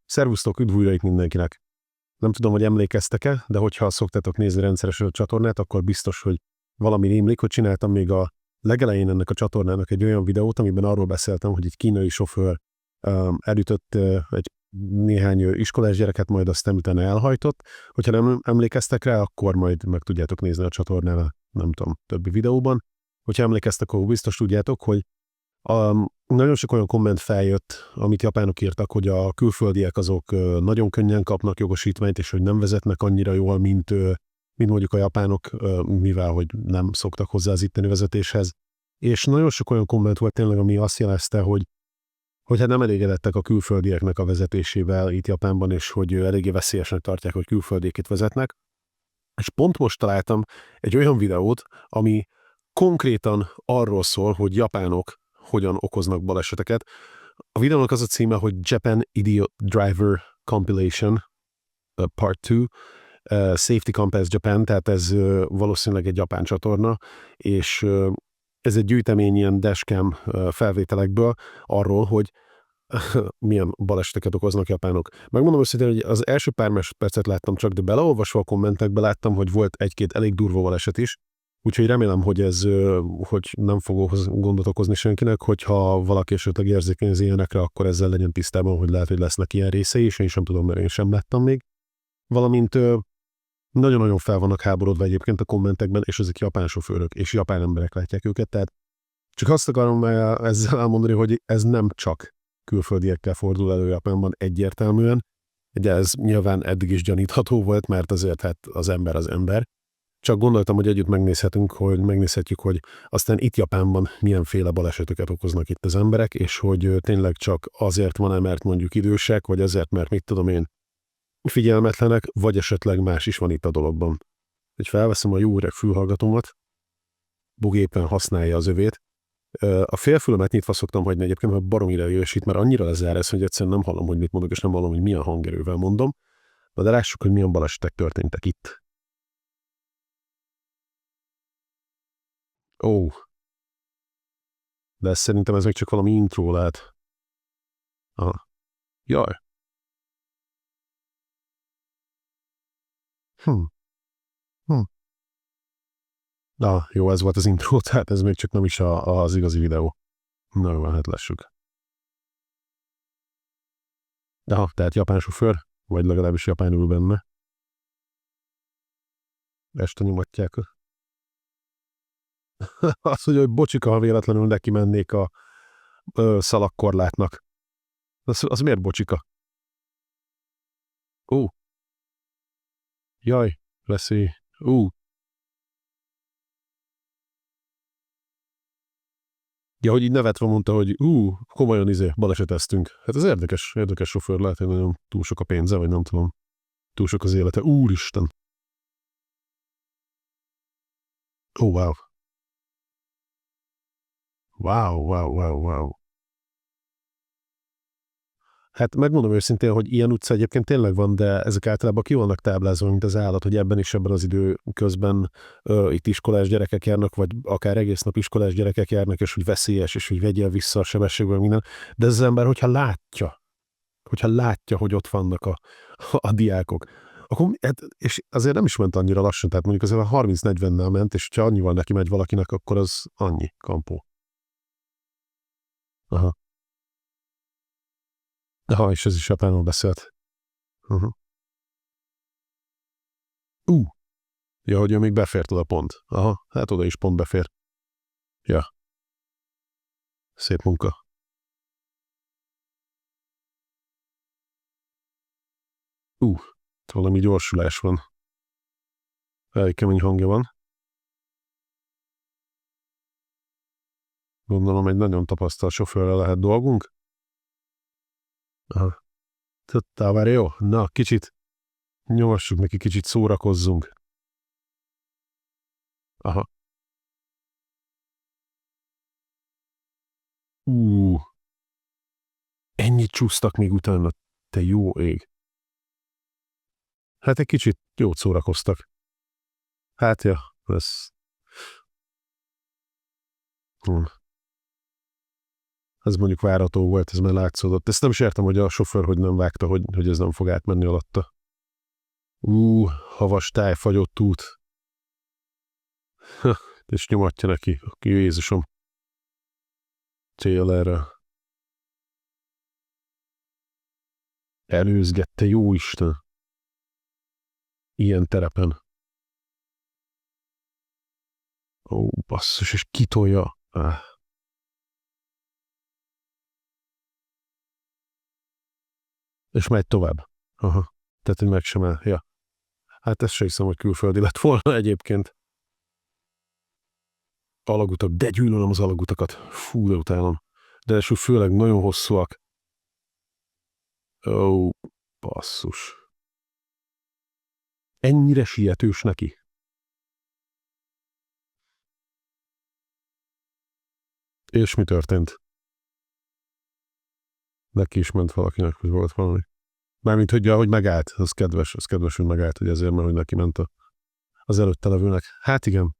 Szervusztok, üdv újra itt mindenkinek! Nem tudom, hogy emlékeztek-e, de hogyha szoktátok nézni rendszeresen a csatornát, akkor biztos, hogy valami rémlik, hogy csináltam még a legelején ennek a csatornának egy olyan videót, amiben arról beszéltem, hogy egy kínai sofőr elütött egy néhány iskolás gyereket, majd aztán utána elhajtott. Hogyha nem emlékeztek rá, akkor majd meg tudjátok nézni a csatornán, nem tudom, többi videóban. Hogyha emlékeztek, akkor biztos tudjátok, hogy nagyon sok olyan komment feljött, amit japánok írtak, hogy a külföldiek azok nagyon könnyen kapnak jogosítványt, és hogy nem vezetnek annyira jól, mint mondjuk a japánok, mivel hogy nem szoktak hozzá az itteni vezetéshez. És nagyon sok olyan komment volt tényleg, ami azt jelezte, hogy hát nem elégedettek a külföldieknek a vezetésével itt Japánban, és hogy eléggé veszélyesnek tartják, hogy külföldiek itt vezetnek. És pont most találtam egy olyan videót, ami konkrétan arról szól, hogy japánok hogyan okoznak baleseteket. A videónak az a címe, hogy Japan Idiot Driver Compilation Part 2, Safety Compass Japan, tehát ez valószínűleg egy japán csatorna, és ez egy gyűjtemény ilyen dashcam felvételekből arról, hogy milyen baleseteket okoznak japánok. Megmondom őszintén, hogy az első pár másodpercet láttam csak, de beleolvasva a kommentekbe láttam, hogy volt egy-két elég durva baleset is, úgyhogy remélem, hogy ez hogy nem fog gondot okozni senkinek, hogyha valaki esetleg érzékeny az ilyenekre, akkor ezzel legyen tisztában, hogy lehet, hogy lesznek ilyen részei, és én sem tudom, mert én sem láttam még. Valamint nagyon-nagyon fel vannak háborodva egyébként a kommentekben, és ezek japán sofőrök, és japán emberek látják őket, tehát csak azt akarom ezzel elmondani, hogy ez nem csak külföldiekkel fordul elő Japánban egyértelműen, de ez nyilván eddig is gyanítható volt, mert azért hát az ember az ember. Csak gondoltam, hogy együtt megnézhetjük, hogy aztán itt Japánban milyenféle baleseteket okoznak itt az emberek, és hogy tényleg csak azért van-e, mert mondjuk idősek, vagy azért, mert mit tudom én, figyelmetlenek, vagy esetleg más is van itt a dologban. Hogy felveszem a jó öreg fülhallgatómat, Bug éppen használja az övét. A félfülemet nyitva szoktam hagyni egyébként, mert baromira jősít, mert annyira lezár ez, hogy egyszerűen nem hallom, hogy mit mondok, és nem hallom, hogy milyen hangerővel mondom. De lássuk, hogy milyen balesetek történtek itt. Ó. De szerintem ez még csak valami intro lehet. Aha. Jaj. Na, jó, ez volt az intro, tehát ez még csak nem is az igazi videó. Na jó, hát lássuk. Aha, tehát japán sofőr, vagy legalábbis japán ül benne. Este nyomatják. Azt mondja, hogy bocsika, ha véletlenül neki mennék a szalagkorlátnak. Az miért bocsika? Ó. Jaj, veszély. Ja, hogy így nevetve mondta, hogy komolyan baleseteztünk. Hát ez érdekes sofőr, lehet, hogy nagyon túl sok a pénze, vagy nem tudom. Túl sok az élete. Úristen! Ó, wow. Wow. Hát megmondom őszintén, hogy ilyen utca egyébként tényleg van, de ezek általában ki vannak táblázva, mint az állat, hogy ebben az időközben itt iskolás gyerekek járnak, vagy akár egész nap iskolás gyerekek járnak, és hogy veszélyes, és hogy vegyél vissza a sebességből minden. De ez az ember, hogyha látja, hogy ott vannak a diákok, akkor, és azért nem is ment annyira lassan, tehát mondjuk azért a 30-40-nel ment, és ha annyival neki megy valakinek, akkor az annyi, kampó. Aha. Aha, és ez is japánul beszélt. Ja, hogy ő még befért oda pont. Aha, hát oda is pont befér. Ja. Szép munka. Valami gyorsulás van. Elég kemény hangja van. Gondolom, egy nagyon tapasztalt sofőrrel lehet dolgunk. Aha. Már jó? Na, kicsit nyomassuk neki, kicsit szórakozzunk. Aha. Ennyit csúsztak még utána, te jó ég. Hát egy kicsit jót szórakoztak. Hát ja, ez... Ez mondjuk várható volt, ez már látszódott. Ezt nem is értem, hogy a sofőr hogy nem vágta, hogy ez nem fog átmenni alatta. Havas táj, fagyott út. És nyomatja neki. Jézusom. Cél erre. Előzgette, jó Isten. Ilyen terepen. Basszus, és kitolja. És megy tovább. Aha. Tehát, hogy meg sem áll. Ja. Hát ezt se hiszem, hogy külföldi lett volna egyébként. Alagutak, de gyűlölöm az alagutakat. Fú, de utálom. De főleg nagyon hosszúak. Basszus. Ennyire sietős neki. És mi történt? Neki is ment valakinek, hogy volt valami. Mármint, hogy megállt, az kedves, hogy megállt, hogy ezért, mert hogy neki ment az előtte levőnek. Hát igen.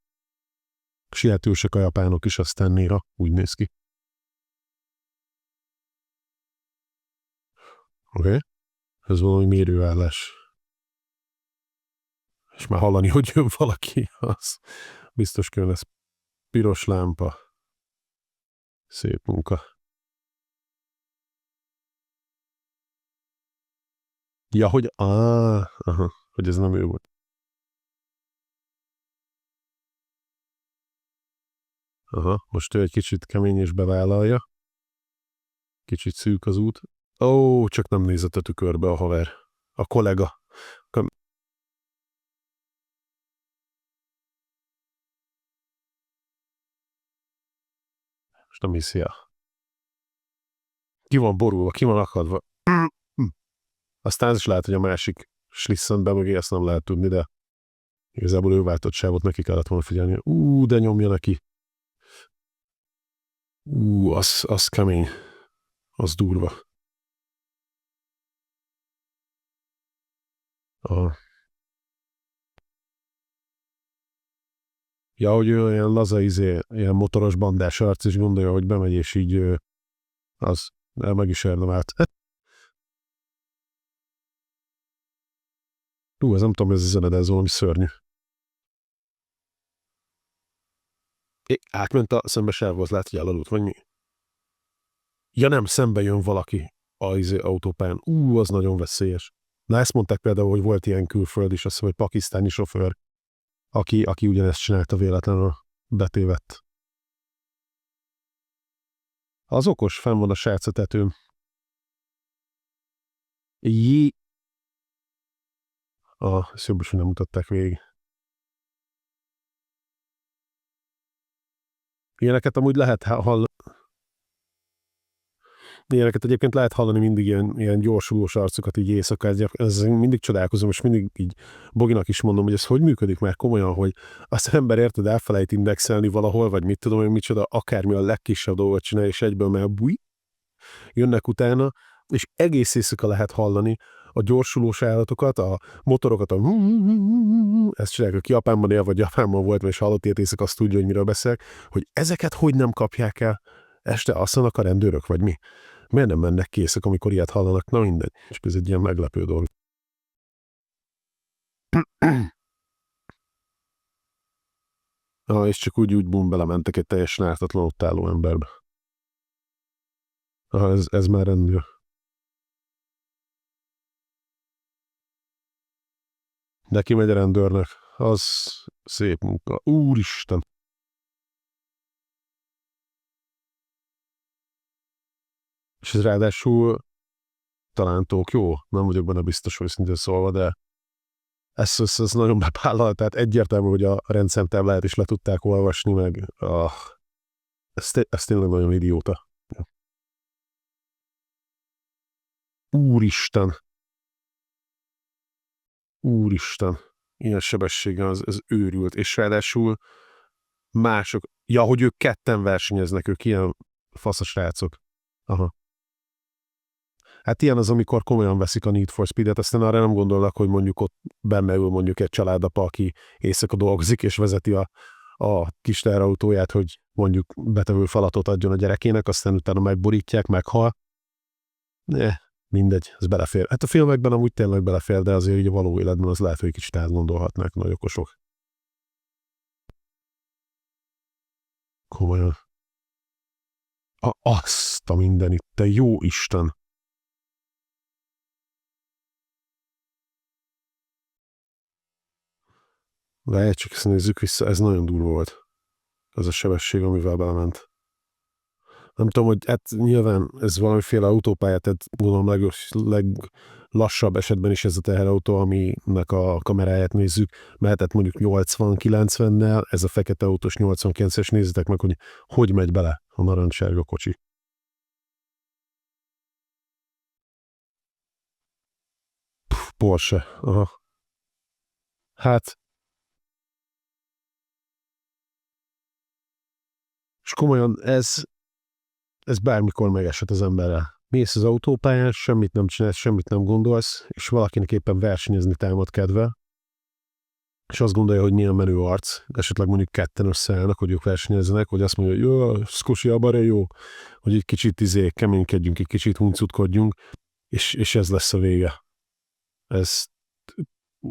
Sietősek a japánok is, aztán néha úgy néz ki. Oké. Ez valami mérőállás. És már hallani, hogy jön valaki, az biztos kell lesz. Piros lámpa. Szép munka. Ja, hogy hogy ez nem ő volt. Aha, most ő egy kicsit kemény és bevállalja. Kicsit szűk az út. Csak nem nézett a tükörbe a haver. A kollega. Most nem hiszi el. Ki van borulva, ki van akadva. Aztán az is lehet, hogy a másik slisszant be mögé, ezt nem lehet tudni, de igazából ő váltott sávot, neki kellett volna figyelni. De nyomja neki. Az kemény. Az durva. Ja, hogy ő ilyen laza ilyen motoros bandás arc, és gondolja, hogy bemegy, és így az meg is érdemált. Ez nem tudom, ez a zene, de ez valami szörnyű. Átment a szembesávhoz, lehet, hogy elaludt, vagy mi? Ja nem, szembe jön valaki az autópályán. Az nagyon veszélyes. Na ezt mondták például, hogy volt ilyen külföld is, azt hiszem, hogy pakisztáni sofőr, aki ugyanezt csinálta véletlenül, betévedt. Az okos, fenn van a srác a tetőn. Ezt jobb is, hogy nem mutatták végig. Ilyeneket amúgy lehet hallani. Ilyeneket egyébként lehet hallani mindig ilyen gyorsulós arcokat így éjszaka. Ez mindig csodálkozom, és mindig így Boginak is mondom, hogy ez hogy működik már komolyan, hogy az ember érted elfelejt indexelni valahol, vagy mit tudom, hogy micsoda, akármi a legkisebb dolgot csinál, és egyből már jönnek utána, és egész éjszaka lehet hallani a gyorsulós állatokat, a motorokat, ezt csinálják, aki Japánban él, vagy Japánban volt, és hallott ilyet éjszaka, azt tudja, hogy miről beszélek, hogy ezeket hogy nem kapják el este alszanak a rendőrök, vagy mi? Miért nem mennek készek, amikor ilyet hallanak? Na mindegy. És ez egy ilyen meglepő dolog. És csak úgy belementek egy teljesen ártatlan ott álló emberbe. Ez már rendőr. Neki megy a rendőrnek. Az szép munka. Úristen! És ez ráadásul talán Tókió, nem vagyok benne biztos, őszintén szólva, de ez nagyon bepállal, tehát egyértelmű, hogy a rendszámtáblát is le tudták olvasni, meg ez tényleg nagyon idióta. Úristen! Ilyen sebességgel ez őrült, és ráadásul mások, hogy ők ketten versenyeznek, ők ilyen faszos srácok. Aha. Hát ilyen az, amikor komolyan veszik a Need for Speed-et, aztán arra nem gondolnak, hogy mondjuk ott benne ül mondjuk egy családapa, aki éjszaka dolgozik, és vezeti a kis teherautóját, hogy mondjuk betevő falatot adjon a gyerekének, aztán utána megborítják, meghal. Mindegy, ez belefér. Hát a filmekben amúgy tényleg belefér, de azért így a való életben az lehet, hogy kicsit átgondolhatnák nagy okosok. Komolyan. Azt a mindenit, te jó Isten! Lehet, csak ezt nézzük vissza, ez nagyon durva volt. Ez a sebesség, amivel belement. Nem tudom, hogy hát nyilván ez valamiféle autópálya, tehát gondolom leglassabb esetben is ez a teherautó, aminek a kameráját nézzük, mehetett mondjuk 80-90-nel, ez a fekete autós 89-es, nézzétek meg, hogy megy bele a narancssárga kocsi. Porsche, aha. Hát, és komolyan ez bármikor megesett az emberrel. Mész az autópályán, semmit nem csinálsz, semmit nem gondolsz, és valakinek éppen versenyezni támad kedve, és azt gondolja, hogy milyen menő arc, esetleg mondjuk ketten összeállnak, hogy ők versenyezzenek, hogy azt mondja, hogy jó, szkosi abare jó, hogy egy kicsit keménykedjünk, egy kicsit huncutkodjunk, és ez lesz a vége. Ez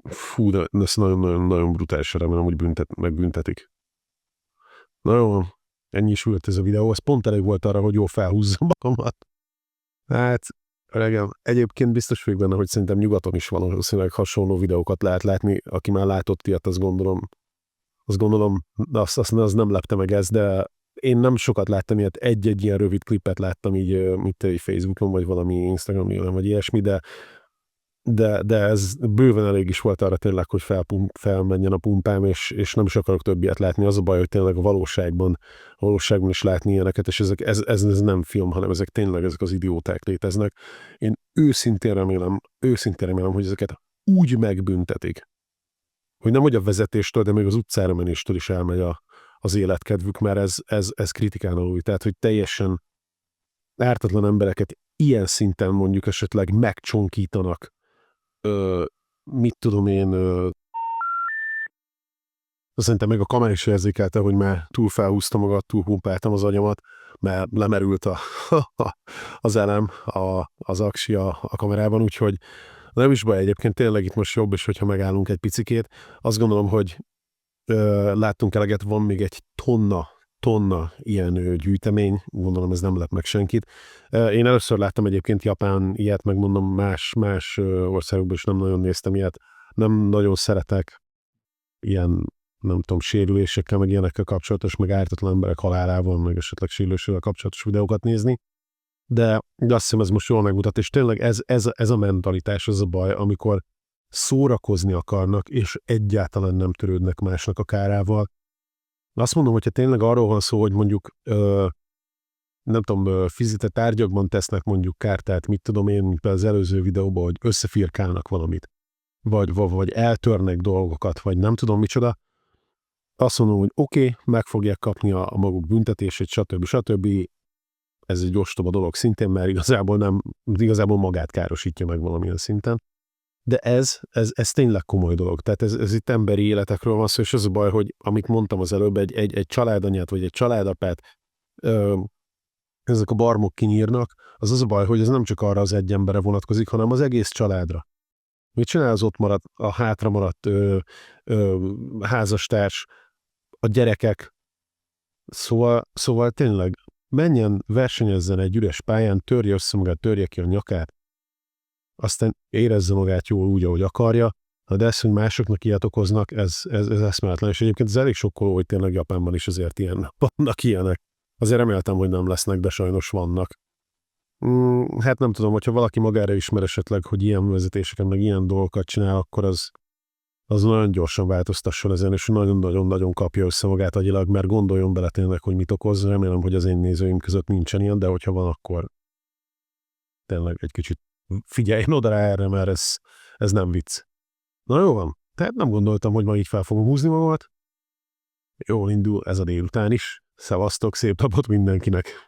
fú, de ez nagyon brutális, remélem, hogy megbüntetik. Na jó, ennyi is ült ez a videó, ez pont elég volt arra, hogy jól felhúzzam magamat. Hát, öregem, egyébként biztos vagyok benne, hogy szerintem nyugaton is valószínűleg hasonló videókat lehet látni, aki már látott ilyet, azt gondolom, az nem lepte meg ez, de én nem sokat láttam ilyet, egy-egy ilyen rövid klipet láttam így, egy Facebookon, vagy valami Instagramon, vagy ilyesmi, de ez bőven elég is volt arra tényleg, hogy felmenjen a pumpám, és nem is akarok több ilyet látni. Az a baj, hogy tényleg a valóságban is látni ilyeneket, és ez nem film, hanem ezek az idióták léteznek. Én őszintén remélem, hogy ezeket úgy megbüntetik, hogy nem hogy a vezetéstől, de még az utcára menéstől is elmegy az életkedvük, mert ez kritikán alul. Tehát, hogy teljesen ártatlan embereket ilyen szinten mondjuk esetleg megcsonkítanak, mit tudom én, szerintem meg a kamera is érzékelte, hogy már túl felhúztam magad, túl pumpáltam az agyamat, mert lemerült az elem, az aksi a kamerában, úgyhogy nem is baj, egyébként tényleg itt most jobb is, hogyha megállunk egy picikét. Azt gondolom, hogy láttunk eleget, van még egy tonna ilyen gyűjtemény, gondolom ez nem lep meg senkit. Én először láttam egyébként Japán ilyet, megmondom más országokban is nem nagyon néztem ilyet. Nem nagyon szeretek ilyen, nem tudom, sérülésekkel, meg ilyenekkel kapcsolatos, meg ártatlan emberek halálával, meg esetleg sérülésével kapcsolatos videókat nézni. De azt hiszem, ez most jól megmutat, és tényleg ez a mentalitás, az a baj, amikor szórakozni akarnak, és egyáltalán nem törődnek másnak a kárával. Azt mondom, hogyha tényleg arról van szó, hogy mondjuk nem tudom, fizite tárgyakban tesznek mondjuk kárt, tehát mit tudom én, mint az előző videóban, hogy összefirkálnak valamit, vagy eltörnek dolgokat, vagy nem tudom micsoda, azt mondom, hogy oké, meg fogják kapni a maguk büntetését, stb. Ez egy ostoba dolog szintén, mert igazából magát károsítja meg valamilyen szinten. De ez tényleg komoly dolog. Tehát ez itt emberi életekről van szó, és az a baj, hogy amit mondtam az előbb, egy családanyát, vagy egy családapát ezek a barmok kinyírnak, az a baj, hogy ez nem csak arra az egy emberre vonatkozik, hanem az egész családra. Mit csinál az ott maradt, a hátra maradt házastárs, a gyerekek? Szóval tényleg menjen, versenyezzen egy üres pályán, törje össze magát, törje ki a nyakát, aztán érezze magát jól úgy, ahogy akarja, de ez, hogy másoknak ilyet okoznak, ez eszméletlen. És egyébként ez elég sokkoló, hogy tényleg Japánban is azért vannak ilyenek. Azért reméltem, hogy nem lesznek, de sajnos vannak. Hát nem tudom, hogyha valaki magára ismer esetleg, hogy ilyen vezetéseken, meg ilyen dolgokat csinál, akkor az nagyon gyorsan változtasson ezen, és nagyon-nagyon kapja össze magát agyilag, mert gondoljon bele tényleg, hogy mit okoz. Remélem, hogy az én nézőim között nincsen ilyen, de hogyha van, akkor tényleg egy kicsit figyeljen oda rá erre, mert ez nem vicc. Na jó van, tehát nem gondoltam, hogy ma így fel fogom húzni magamat. Jól indul ez a délután is. Szevasztok, szép napot mindenkinek!